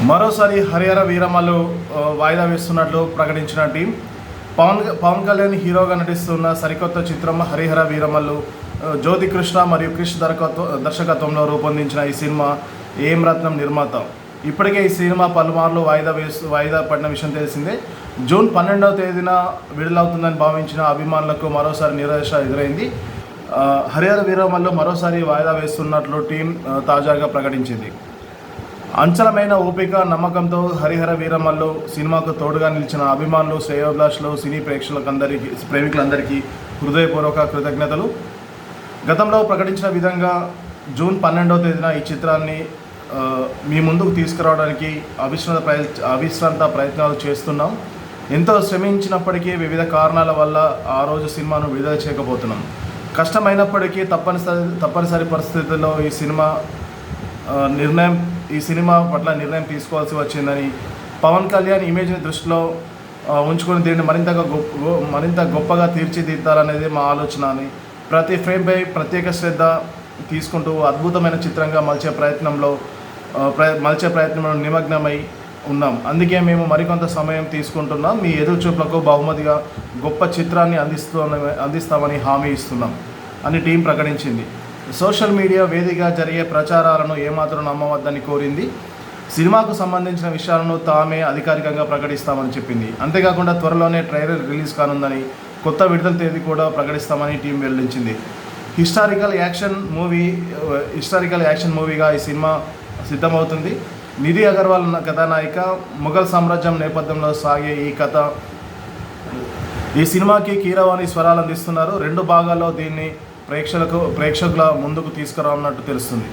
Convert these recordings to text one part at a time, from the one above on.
మరోసారి హరిహర వీరమల్లు వాయిదా వేస్తున్నట్లు ప్రకటించిన టీం పవన్ కళ్యాణ్ హీరోగా నటిస్తున్న సరికొత్త చిత్రం హరిహర వీరమల్లు జ్యోతి కృష్ణ మరియు క్రిష్ దర్శకత్వంలో రూపొందించిన ఈ సినిమా ఏం రత్నం నిర్మాత. ఇప్పటికే ఈ సినిమా పలుమార్లు వాయిదా పడిన విషయం తెలిసిందే. జూన్ 12వ తేదీన విడుదలవుతుందని భావించిన అభిమానులకు మరోసారి నిరాశ ఎదురైంది. హరిహర వీరమల్లు మరోసారి వాయిదా వేస్తున్నట్లు టీం తాజాగా ప్రకటించింది. అంచలమైన ఓపిక నమ్మకంతో హరిహర వీరమల్లు సినిమాకు తోడుగా నిలిచిన అభిమానులు, శ్రేయోభిలాషులు, సినీ ప్రేమికులందరికీ హృదయపూర్వక కృతజ్ఞతలు. గతంలో ప్రకటించిన విధంగా జూన్ 12వ తేదీన ఈ చిత్రాన్ని మీ ముందుకు తీసుకురావడానికి అవిశ్రాంత ప్రయత్నాలు చేస్తున్నాం. ఎంతో శ్రమించినప్పటికీ వివిధ కారణాల వల్ల ఆ రోజు సినిమాను విడుదల చేయకపోతున్నాం. కష్టమైనప్పటికీ తప్పనిసరి పరిస్థితుల్లో ఈ సినిమా పట్ల నిర్ణయం తీసుకోవాల్సి వచ్చిందని, పవన్ కళ్యాణ్ ఇమేజ్ని దృష్టిలో ఉంచుకొని దీన్ని మరింత గొప్పగా తీర్చిదిద్దాలనేది మా ఆలోచన అని, ప్రతి ఫ్రేమ్పై ప్రత్యేక శ్రద్ధ తీసుకుంటూ అద్భుతమైన చిత్రంగా మలిచే ప్రయత్నంలో నిమగ్నమై ఉన్నాం. అందుకే మేము మరికొంత సమయం తీసుకుంటున్నాం. మీ ఎదురుచూపులకు బహుమతిగా గొప్ప చిత్రాన్ని అందిస్తామని హామీ ఇస్తున్నాం అని టీం ప్రకటించింది. సోషల్ మీడియా వేదికగా జరిగే ప్రచారాలను ఏమాత్రం నమ్మవద్దని కోరింది. సినిమాకు సంబంధించిన విషయాలను తామే అధికారికంగా ప్రకటిస్తామని చెప్పింది. అంతేకాకుండా త్వరలోనే ట్రైలర్ రిలీజ్ కానుందని, కొత్త విడుదల తేదీ కూడా ప్రకటిస్తామని టీం వెల్లడించింది. హిస్టారికల్ యాక్షన్ మూవీగా ఈ సినిమా సిద్ధమవుతుంది. నిధి అగర్వాల్ కథానాయిక. మొఘల్ సామ్రాజ్యం నేపథ్యంలో సాగే ఈ సినిమాకి కీరవాణి స్వరాలు అందిస్తున్నారు. 2 భాగాల్లో దీన్ని ప్రేక్షకుల ముందుకు తీసుకురానున్నట్టు తెలుస్తుంది.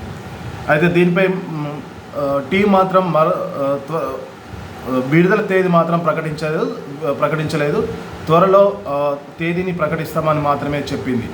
అయితే దీనిపై టీం మాత్రం విడుదల తేదీ మాత్రం ప్రకటించలేదు. త్వరలో తేదీని ప్రకటిస్తామని మాత్రమే చెప్పింది.